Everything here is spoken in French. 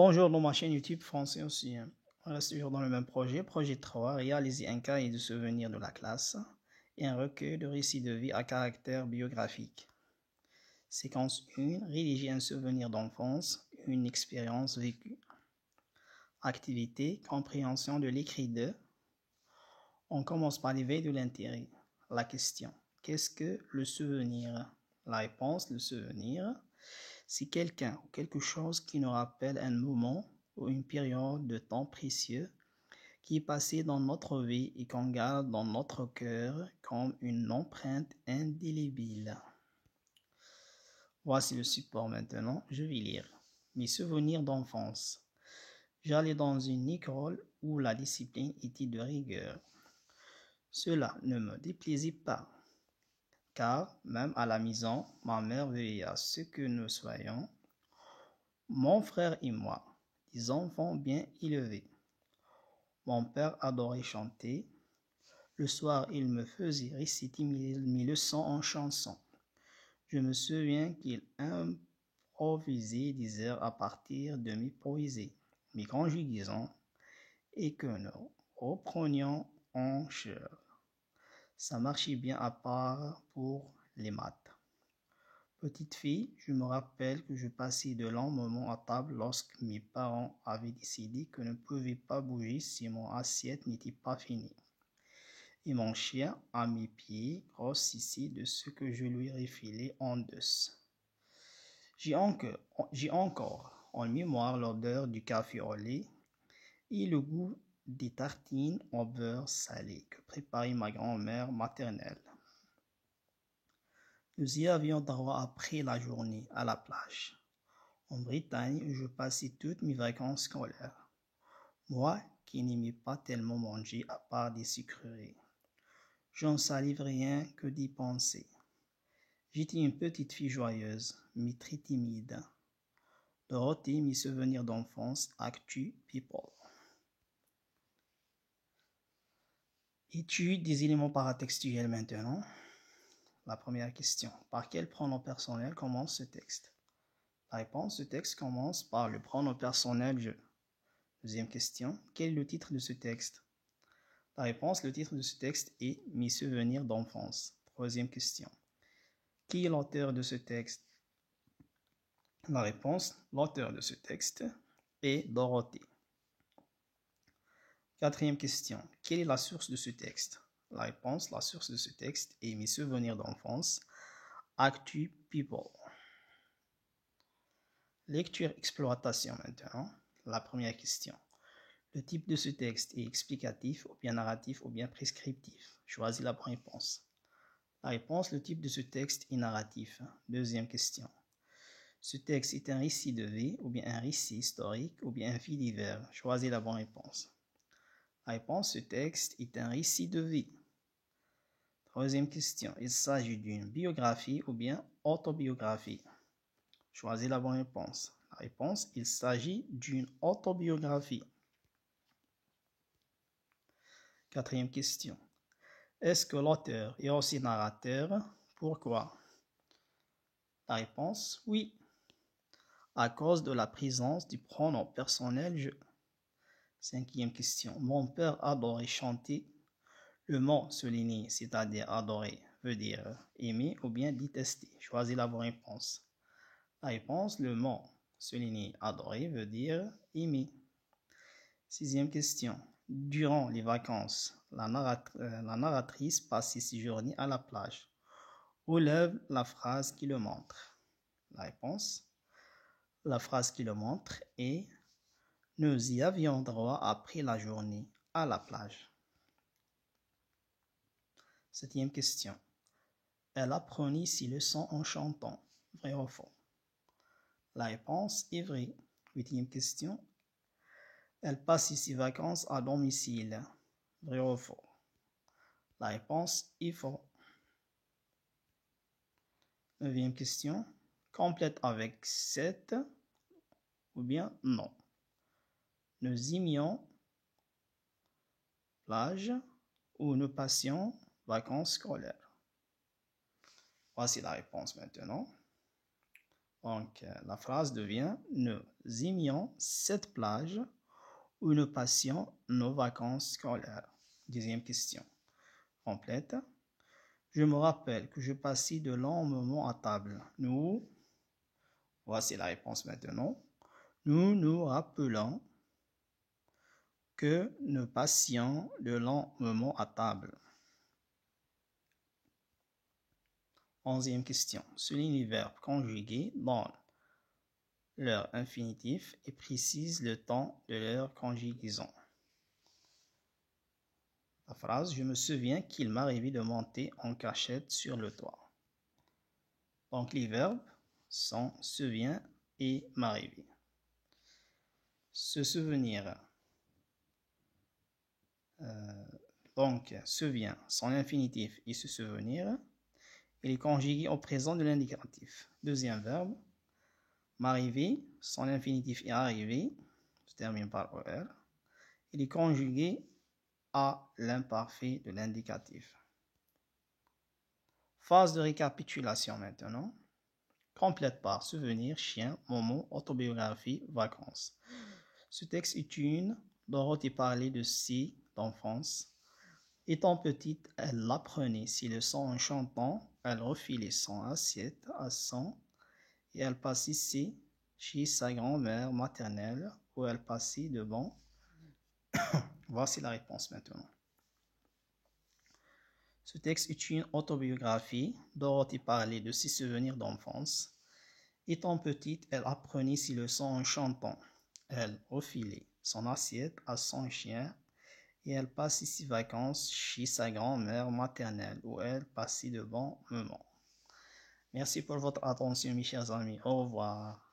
Bonjour, dans ma chaîne YouTube français aussi. On reste toujours dans le même projet. Projet 3, réaliser un cahier de souvenirs de la classe et un recueil de récits de vie à caractère biographique. Séquence 1, rédiger un souvenir d'enfance, une expérience vécue. Activité, compréhension de l'écrit de. On commence par l'éveil de l'intérêt. La question, qu'est-ce que le souvenir? La réponse, le souvenir, c'est quelqu'un ou quelque chose qui nous rappelle un moment ou une période de temps précieux qui est passé dans notre vie et qu'on garde dans notre cœur comme une empreinte indélébile. Voici le support maintenant, je vais lire. Mes souvenirs d'enfance. J'allais dans une école où la discipline était de rigueur. Cela ne me déplaisait pas, car même à la maison, ma mère veillait à ce que nous soyons, mon frère et moi, des enfants bien élevés. Mon père adorait chanter. Le soir, il me faisait réciter mes leçons en chansons. Je me souviens qu'il improvisait des airs à partir de mes poésies, mes conjugaisons, et que nous reprenions en chœur. Ça marchait bien à part pour les maths. Petite fille, je me rappelle que je passais de longs moments à table lorsque mes parents avaient décidé que je ne pouvais pas bouger si mon assiette n'était pas finie. Et mon chien, à mes pieds, grossissait de ce que je lui refilais en douce. J'ai encore en mémoire l'odeur du café au lait et le goût des tartines au beurre salé que préparait ma grand-mère maternelle. Nous y avions droit après la journée à la plage. En Bretagne, je passais toutes mes vacances scolaires. Moi qui n'aimais pas tellement manger à part des sucreries. J'en salive rien que d'y penser. J'étais une petite fille joyeuse, mais très timide. Dorothée, mes souvenirs d'enfance, Actu People. Étude des éléments paratextuels maintenant. La première question. Par quel pronom personnel commence ce texte? La réponse, ce texte commence par le pronom personnel je. Deuxième question. Quel est le titre de ce texte? La réponse, le titre de ce texte est Mes souvenirs d'enfance. Troisième question. Qui est l'auteur de ce texte? La réponse, l'auteur de ce texte est Dorothée. Quatrième question. Quelle est la source de ce texte? La réponse, la source de ce texte est Mes souvenirs d'enfance, Actu People. Lecture exploitation maintenant. La première question. Le type de ce texte est explicatif ou bien narratif ou bien prescriptif. Choisis la bonne réponse. La réponse, le type de ce texte est narratif. Deuxième question. Ce texte est un récit de vie ou bien un récit historique ou bien un fait divers. Choisis la bonne réponse. La réponse, ce texte est un récit de vie. Troisième question. Il s'agit d'une biographie ou bien autobiographie. Choisis la bonne réponse. La réponse, il s'agit d'une autobiographie. Quatrième question. Est-ce que l'auteur est aussi narrateur? Pourquoi? La réponse, oui. À cause de la présence du pronom personnel je. Cinquième question. Mon père adorait chanter. Le mot souligné, c'est-à-dire adorer, veut dire aimer ou bien détester. Choisis la bonne réponse. La réponse, le mot souligné adorer veut dire aimer. Sixième question. Durant les vacances, la narratrice passait ses journées à la plage. Relève la phrase qui le montre. La réponse, la phrase qui le montre est « Nous y avions droit après la journée à la plage ». Septième question. Elle apprenait ses leçons en chantant. Vrai ou faux? La réponse est vrai. Huitième question. Elle passait ses vacances à domicile. Vrai ou faux? La réponse est faux. Neuvième question. Complète avec 7 ou bien non. Nous aimions plage ou nous passions vacances scolaires. Voici la réponse maintenant. Donc, la phrase devient « Nous aimions cette plage où nous passions nos vacances scolaires. » Deuxième question. Complète. Je me rappelle que je passais de longs moments à table. Nous, voici la réponse maintenant. Nous nous rappelons que nous passions de longs moments à table. Onzième question. Souligne les verbes conjugués dans leur infinitif et précise le temps de leur conjugaison. La phrase « Je me souviens qu'il m'arrivait de monter en cachette sur le toit ». Donc les verbes sont « souvient » et « m'arriver ». Se souvenir. Donc, souvient, son infinitif et se souvenir. Il est conjugué au présent de l'indicatif. Deuxième verbe, m'arriver, son infinitif est arrivé, se termine par OR. Il est conjugué à l'imparfait de l'indicatif. Phase de récapitulation maintenant. Complète par souvenir, chien, moment, autobiographie, vacances. Ce texte est une Dorothée parlait de ses d'enfance. Étant petite, elle apprenait ses leçons en chantant, elle refilait son assiette à son et elle passait chez sa grand-mère maternelle où elle passait de bons. Voici la réponse maintenant. Ce texte est une autobiographie. Dorothée parlait de ses souvenirs d'enfance. Étant petite, elle apprenait ses leçons en chantant. Elle refilait son assiette à son chien et elle passait ses vacances chez sa grand-mère maternelle où elle passait de bons moments. Merci pour votre attention, mes chers amis. Au revoir.